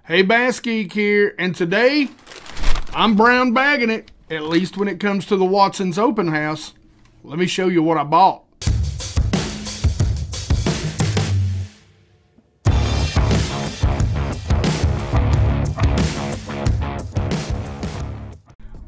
Hey, BassGeek here, and today I'm brown bagging it, at least when it comes to the Watson's open house. Let me show you what I bought.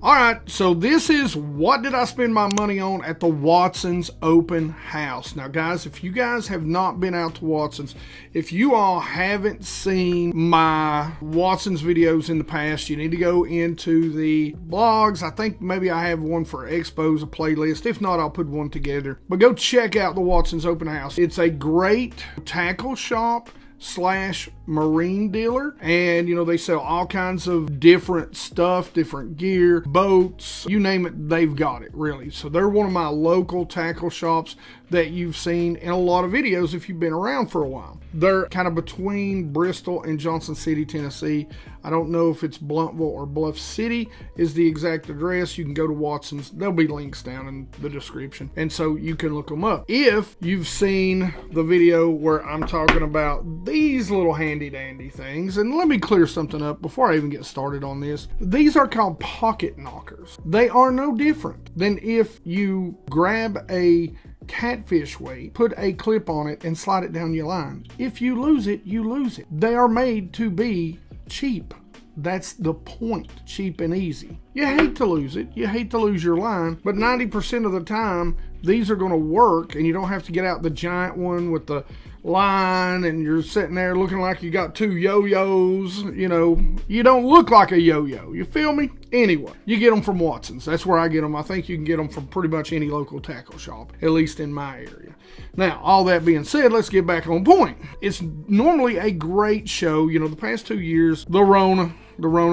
Alright, so this is what did I spend my money on at the Watson's open house. Now guys, if you guys have not been out to Watson's, if you all haven't seen my Watson's videos in the past, you need to go into the blogs. I think maybe I have one for Expos, a playlist. If not, I'll put one together. But go check out the Watson's open house. It's a great tackle shop slash marine dealer, and you know, they sell all kinds of different stuff, different gear, boats, you name it, they've got it, really. So they're one of my local tackle shops that you've seen in a lot of videos if you've been around for a while. They're kind of between Bristol and Johnson City, Tennessee. I don't know if it's Blountville or Bluff City is the exact address. You can go to Watson's. There'll be links down in the description, and so you can look them up. If you've seen the video where I'm talking about these little handy dandy things, and let me clear something up before I even get started on this. These are called pocket knockers. They are no different than if you grab a catfish weight, put a clip on it, and slide it down your line. If you lose it, you lose it. They are made to be cheap. That's the point. Cheap and easy. You hate to lose it. You hate to lose your line, but 90% of the time, these are going to work, and you don't have to get out the giant one with the line and you're sitting there looking like you got two yo-yos. You know, you don't look like a yo-yo. You feel me? Anyway, you get them from Watson's. That's where I get them. I think you can get them from pretty much any local tackle shop, at least in my area. Now, all that being said, let's get back on point. It's normally a great show. You know, the past 2 years, the Rona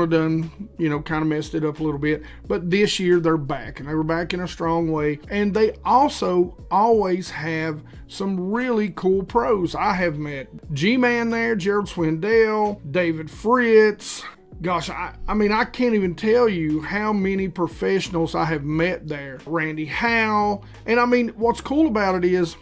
done, you know, kind of messed it up a little bit. But this year, they're back, and they were back in a strong way. And they also always have some really cool pros. I have met G-Man there, Gerald Swindell, David Fritz. Gosh, I mean, I can't even tell you how many professionals I have met there. Randy Howe. And I mean, what's cool about it is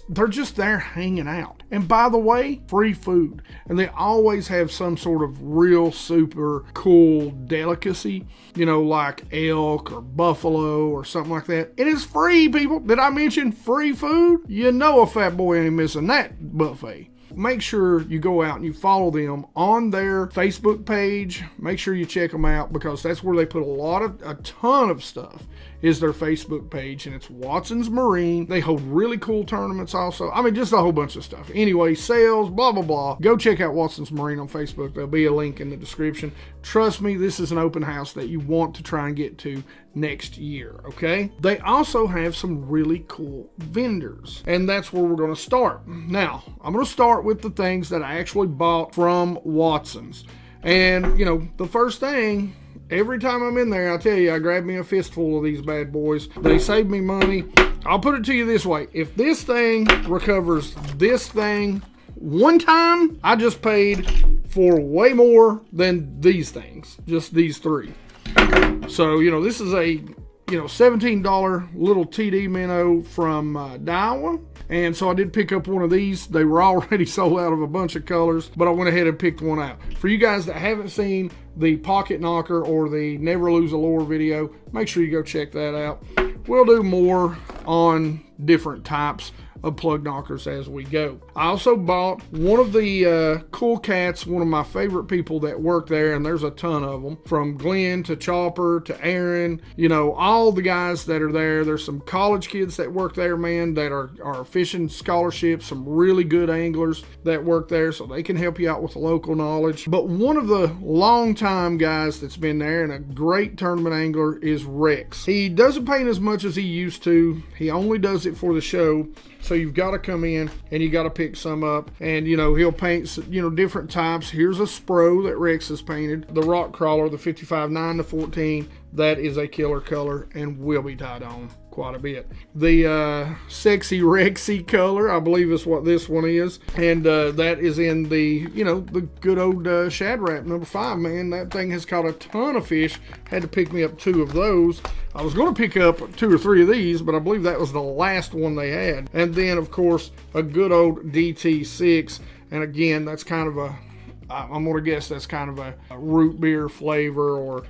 they're just there hanging out. And by the way, free food. And they always have some sort of real super cool delicacy, you know, like elk or buffalo or something like that. It is free, people. Did I mention free food? You know a fat boy ain't missing that buffet. Make sure you go out and you follow them on their Facebook page. Make sure you check them out, because that's where they put a ton of stuff is their Facebook page, and it's Watson's Marine. They hold really cool tournaments also. I mean, just a whole bunch of stuff. Anyway, sales, blah, blah, blah. Go check out Watson's Marine on Facebook. There'll be a link in the description. Trust me, this is an open house that you want to try and get to next year, okay? They also have some really cool vendors, and that's where we're going to start. Now, I'm going to start with the things that I actually bought from Watson's. And, you know, the first thing, every time I'm in there, I tell you, I grab me a fistful of these bad boys. They save me money. I'll put it to you this way. If this thing recovers this thing one time, I just paid for way more than these things. Just these three. So, you know, this is a, you know, $17 little TD minnow from Daiwa. And so I did pick up one of these. They were already sold out of a bunch of colors, but I went ahead and picked one out. For you guys that haven't seen the Pocket Knocker or the Never Lose a Lure video, make sure you go check that out. We'll do more on different types of plug knockers as we go. I also bought one of the cool cats, one of my favorite people that work there, and there's a ton of them, from Glenn to Chopper to Aaron, you know, all the guys that are there. There's some college kids that work there, man, that are fishing scholarships, some really good anglers that work there, so they can help you out with local knowledge. But one of the long-time guys that's been there and a great tournament angler is Rex. He doesn't paint as much as he used to. He only does it for the show. So you've got to come in and you got to pick some up, and you know, he'll paint, you know, different types. Here's a Spro that Rex has painted, the Rock Crawler, the 55-9 to 14. That is a killer color and will be tied on quite a bit. The Sexy Rexy color, I believe is what this one is, and that is in the, you know, the good old Shad Rap number 5. Man, that thing has caught a ton of fish. Had to pick me up 2 of those. I was going to pick up 2 or 3 of these, but I believe that was the last one they had. And then, of course, a good old DT6. And again, that's kind of I'm gonna guess that's kind of a root beer flavor, or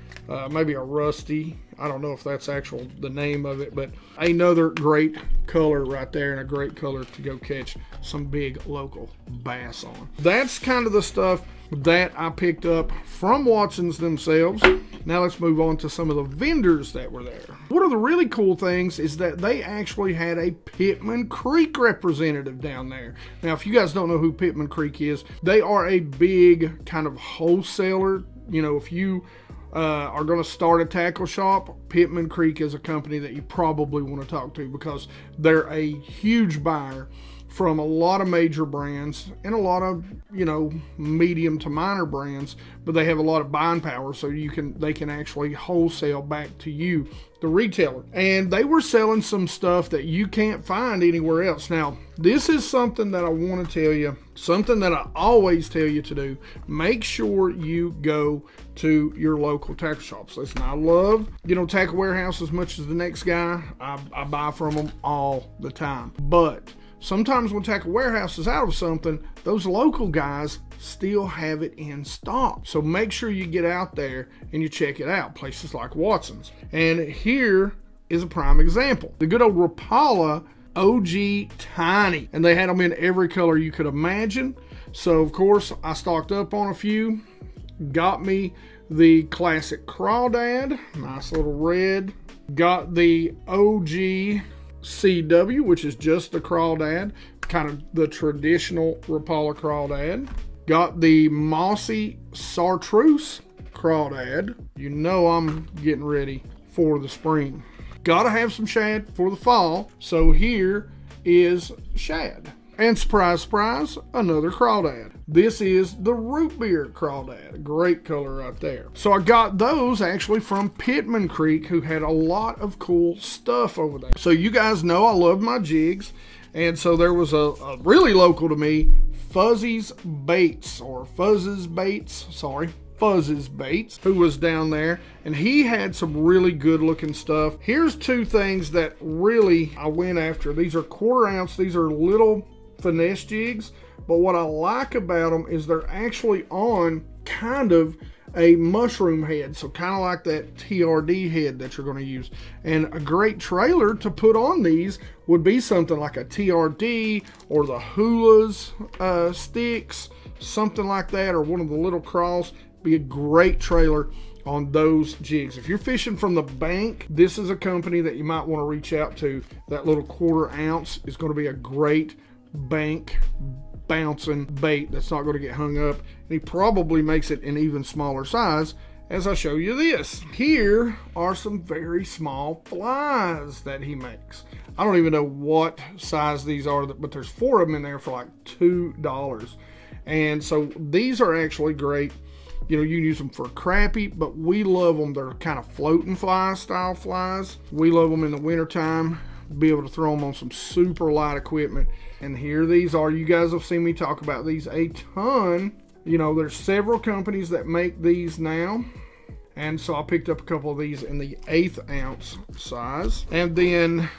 maybe a rusty. I don't know if that's the name of it, but another great color right there, and a great color to go catch some big local bass on. That's kind of the stuff that I picked up from Watson's themselves. Now let's move on to some of the vendors that were there. One of the really cool things is that they actually had a Pittman Creek representative down there. Now, if you guys don't know who Pittman Creek is, they are a big kind of wholesaler. You know, if you are going to start a tackle shop, Pittman Creek is a company that you probably want to talk to, because they're a huge buyer from a lot of major brands and a lot of, you know, medium to minor brands, but they have a lot of buying power, so they can actually wholesale back to you, the retailer. And they were selling some stuff that you can't find anywhere else. Now, this is something that I want to tell you, something that I always tell you to do. Make sure you go to your local tackle shops. Listen, I love, you know, Tackle Warehouse as much as the next guy. I buy from them all the time. But sometimes when Tackle Warehouse is out of something, those local guys still have it in stock. So make sure you get out there and you check it out. Places like Watson's. And here is a prime example. The good old Rapala OG Tiny. And they had them in every color you could imagine. So of course I stocked up on a few. Got me the classic Crawdad. Nice little red. Got the OG CW, which is just the Crawdad, kind of the traditional Rapala Crawdad. Got the Mossy Chartreuse Crawdad. You know I'm getting ready for the spring. Gotta have some shad for the fall, so here is shad. And surprise, surprise, another Crawdad. This is the Root Beer Crawdad. Great color right there. So I got those actually from Pittman Creek, who had a lot of cool stuff over there. So you guys know I love my jigs. And so there was a really local to me, Fuzz's Baits, who was down there, and he had some really good looking stuff. Here's two things that really I went after. These are 1/4 ounce. These are little finesse jigs, but what I like about them is they're actually on kind of a mushroom head, so kind of like that TRD head that you're going to use. And a great trailer to put on these would be something like a TRD or the Hula's sticks, something like that, or one of the little craws. Be a great trailer on those jigs. If you're fishing from the bank, this is a company that you might want to reach out to. That little 1/4 ounce is going to be a great bank bouncing bait that's not going to get hung up, and he probably makes it an even smaller size as I show you this. Here are some very small flies that he makes. I don't even know what size these are, but there's 4 of them in there for like $2. And so these are actually great. You know, you can use them for crappie, but we love them. They're kind of floating fly style flies. We love them in the wintertime. Be able to throw them on some super light equipment. And here these are. You guys have seen me talk about these a ton. You know, there's several companies that make these now. And so I picked up a couple of these in the 1/8 ounce size. And then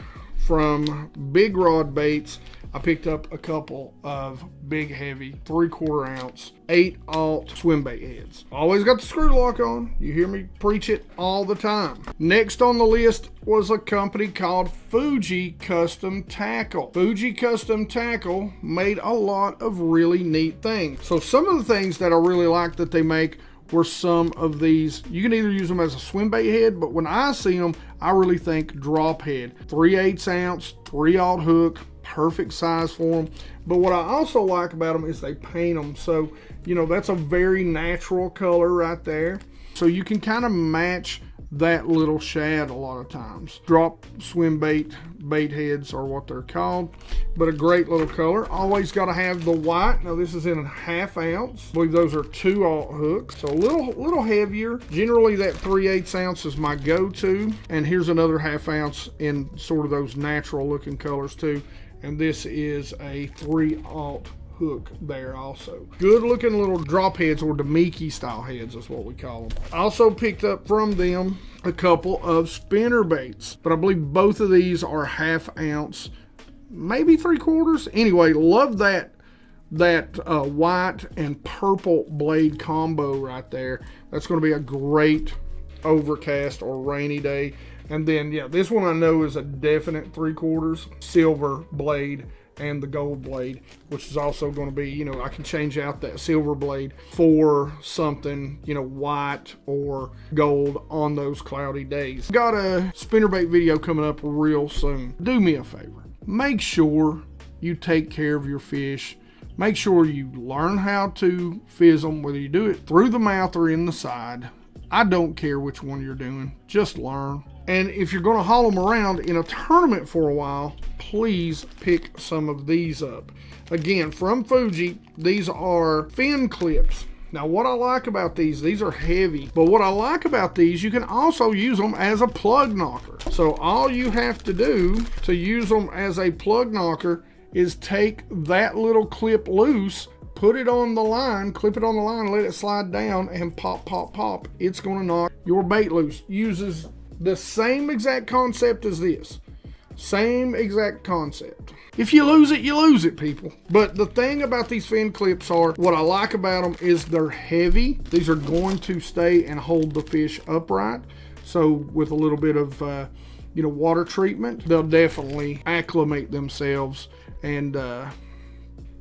from Big Rod Baits, I picked up a couple of big heavy 3/4 ounce 8/0 swim bait heads. Always got the screw lock on. You hear me preach it all the time. Next on the list was a company called Fuji Custom Tackle. Fuji Custom Tackle made a lot of really neat things. So some of the things that I really like that they make were some of these. You can either use them as a swim bait head, but when I see them, I really think drop head. 3/8 ounce, 3/0 hook, perfect size for them. But what I also like about them is they paint them. So, you know, that's a very natural color right there. So you can kind of match that little shad a lot of times. Drop swim bait heads are what they're called, but a great little color. Always got to have the white. Now this is in a 1/2 ounce. I believe those are 2/0 hooks, so a little heavier. Generally that 3/8 ounce is my go-to. And here's another 1/2 ounce in sort of those natural looking colors too. And this is a 3/0 hook there also. Good looking little drop heads, or Demiki style heads is what we call them. I also picked up from them a couple of spinner baits, but I believe both of these are 1/2 ounce, maybe 3/4. Anyway, love that that white and purple blade combo right there. That's going to be a great overcast or rainy day. And then, yeah, this one I know is a definite 3/4 silver blade and the gold blade, which is also going to be, you know, I can change out that silver blade for something, you know, white or gold on those cloudy days. Got a spinnerbait video coming up real soon. Do me a favor. Make sure you take care of your fish. Make sure you learn how to fizz them, whether you do it through the mouth or in the side. I don't care which one you're doing. Just learn. And if you're going to haul them around in a tournament for a while, please pick some of these up. Again, from Fuji, these are fin clips. Now, what I like about these are heavy, but what I like about these, you can also use them as a plug knocker. So all you have to do to use them as a plug knocker is take that little clip loose, put it on the line, clip it on the line, let it slide down, and pop, pop, pop. It's going to knock your bait loose. Uses the same exact concept as this. Same exact concept. If you lose it, people. But the thing about these fin clips are, what I like about them is they're heavy. These are going to stay and hold the fish upright. So with a little bit of, you know, water treatment, they'll definitely acclimate themselves and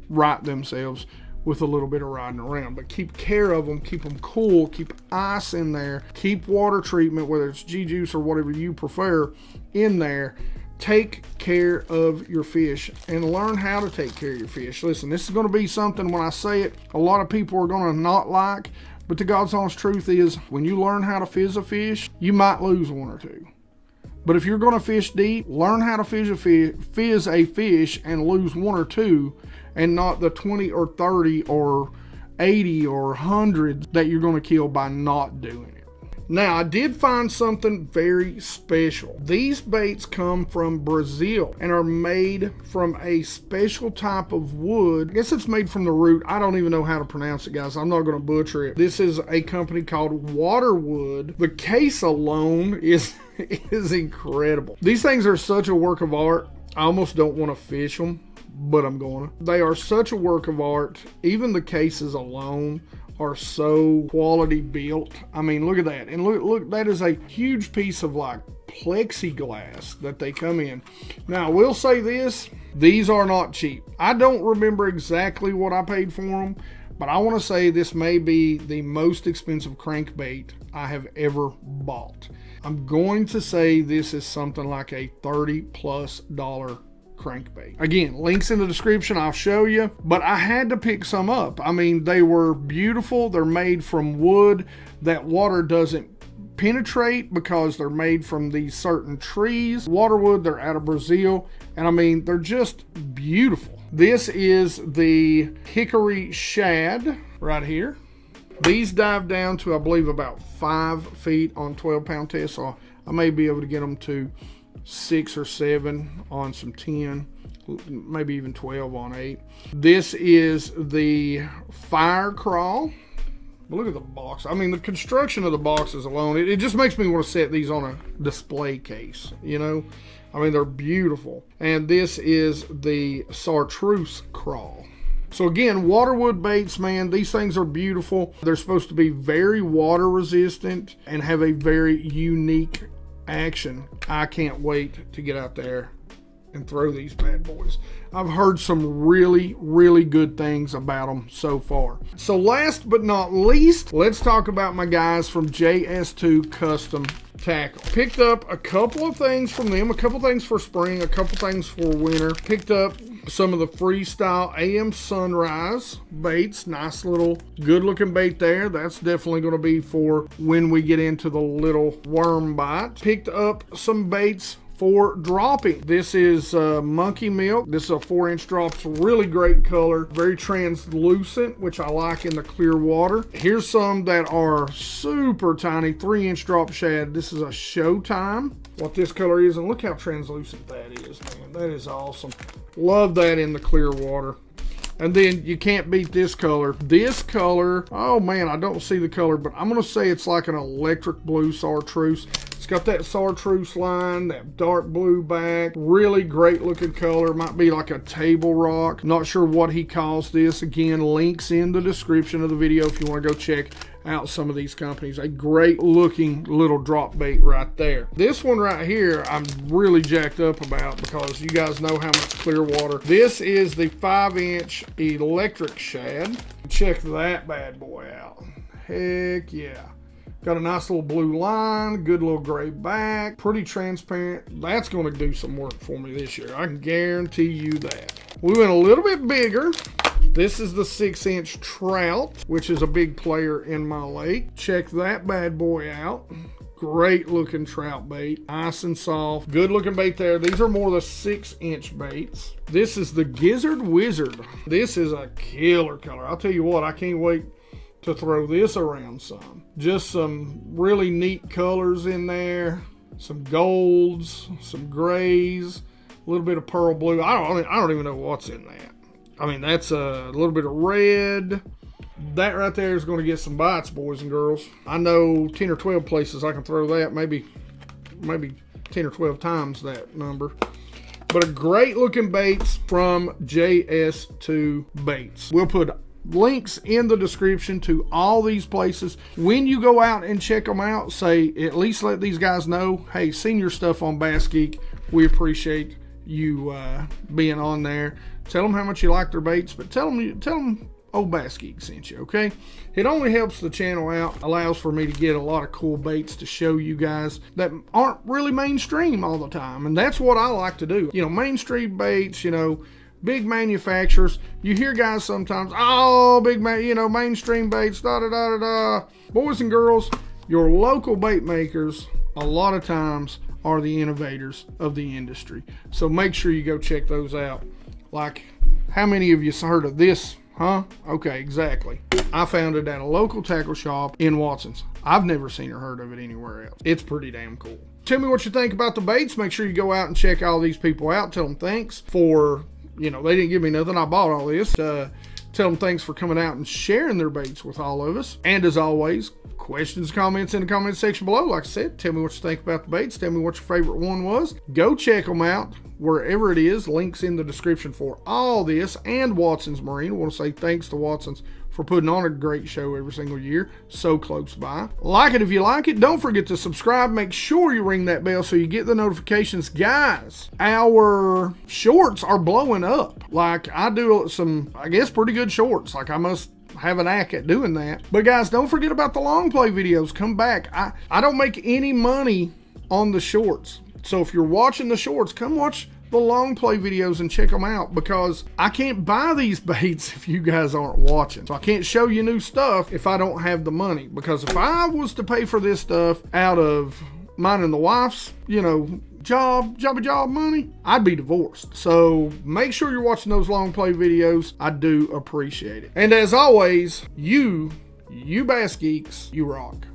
right themselves with a little bit of riding around. But keep care of them, keep them cool, keep ice in there, keep water treatment, whether it's G-Juice or whatever you prefer, in there. Take care of your fish and learn how to take care of your fish. Listen, this is going to be something, when I say it, a lot of people are going to not like, but the God's honest truth is, when you learn how to fizz a fish, you might lose one or two. But if you're going to fish deep, learn how to fizz a fish and lose one or two, and not the 20 or 30 or 80 or 100 that you're going to kill by not doing it. Now, I did find something very special. These baits come from Brazil and are made from a special type of wood. I guess it's made from the root. I don't even know how to pronounce it, guys. I'm not going to butcher it. This is a company called Waterwood. The case alone is incredible. These things are such a work of art. I almost don't want to fish them, but I'm going to. They are such a work of art. Even the cases alone are so quality built. I mean, look at that. And look, that is a huge piece of like plexiglass that they come in. Now, I will say this, these are not cheap. I don't remember exactly what I paid for them, but I want to say this may be the most expensive crankbait I have ever bought. I'm going to say this is something like a $30+ crankbait. Again, links in the description, I'll show you, but I had to pick some up. I mean, they were beautiful. They're made from wood that water doesn't penetrate because they're made from these certain trees. Waterwood, they're out of Brazil, and I mean, they're just beautiful. This is the Hickory Shad right here. These dive down to, I believe, about 5 feet on 12-pound test, so I may be able to get them to 6 or 7 on some 10, maybe even 12 on 8. This is the Fire Crawl. Look at the box. I mean, the construction of the boxes alone, it just makes me want to set these on a display case, you know? I mean, they're beautiful. And this is the Chartreuse Crawl. So again, Waterwood baits, man, these things are beautiful. They're supposed to be very water resistant and have a very unique action. I can't wait to get out there and throw these bad boys. I've heard some really, really good things about them so far. So last but not least, let's talk about my guys from JS2 Custom Tackle. Picked up a couple of things from them, a couple things for spring, a couple things for winter. Picked up some of the Freestyle AM Sunrise baits. Nice little good looking bait there. That's definitely going to be for when we get into the little worm bite. Picked up some baits for dropping. This is Monkey Milk. This is a 4-inch drop. It's a really great color, very translucent, which I like in the clear water. Here's some that are super tiny 3-inch drop shad. This is a Showtime. What this color is, and look how translucent that is, man. That is awesome. Love that in the clear water. And then you can't beat this color. This color, oh man, I don't see the color, but I'm gonna say it's like an electric blue chartreuse. It's got that chartreuse line, that dark blue back, really great looking color. Might be like a table rock. Not sure what he calls this. Again, links in the description of the video if you want to go check out some of these companies. A great looking little drop bait right there. This one right here I'm really jacked up about because you guys know how much clear water. This is the 5-inch electric shad. Check that bad boy out. Heck yeah. Got a nice little blue line, good little gray back, pretty transparent. That's going to do some work for me this year. I can guarantee you that. We went a little bit bigger. This is the 6-inch trout, which is a big player in my lake. Check that bad boy out. Great looking trout bait, nice and soft. Good looking bait there. These are more the 6-inch baits. This is the Gizzard Wizard. This is a killer color. I'll tell you what, I can't wait to throw this around some. Just some really neat colors in there. Some golds, some grays, a little bit of pearl blue. I don't even know what's in that. I mean, that's a little bit of red. That right there is going to get some bites, boys and girls. I know 10 or 12 places I can throw that, maybe 10 or 12 times that number. But a great looking baits from JS2 Baits. We'll put links in the description to all these places. When you go out and check them out, say, at least let these guys know, hey, seen your stuff on BassGeek. We appreciate you being on there. Tell them how much you like their baits, but tell them old BassGeek sent you, okay? It only helps the channel out, allows for me to get a lot of cool baits to show you guys that aren't really mainstream all the time, and that's what I like to do. You know, mainstream baits, you know, big manufacturers. You hear guys sometimes, oh, mainstream baits, da-da-da-da-da. Boys and girls, your local bait makers, a lot of times, are the innovators of the industry. So make sure you go check those out. Like, how many of you heard of this? Huh? Okay, exactly. I found it at a local tackle shop in Watson's. I've never seen or heard of it anywhere else. It's pretty damn cool. Tell me what you think about the baits. Make sure you go out and check all these people out. Tell them thanks for, you know, they didn't give me nothing. I bought all this. Tell them thanks for coming out and sharing their baits with all of us. And as always, questions, comments in the comment section below. Like I said, tell me what you think about the baits. Tell me what your favorite one was. Go check them out wherever it is. Links in the description for all this and Watson's Marine. I want to say thanks to Watson's for putting on a great show every single year. So close by. Like it if you like it. Don't forget to subscribe. Make sure you ring that bell so you get the notifications. Guys, our shorts are blowing up. Like, I do some, I guess, pretty good shorts. Like, I must have a knack at doing that. But guys, don't forget about the long play videos. Come back. I don't make any money on the shorts. So if you're watching the shorts, come watch the long play videos and check them out, because I can't buy these baits if you guys aren't watching. So I can't show you new stuff if I don't have the money, because if I was to pay for this stuff out of mine and the wife's, you know, job money, I'd be divorced. So make sure you're watching those long play videos. I do appreciate it. And as always, you Bass Geeks, you rock.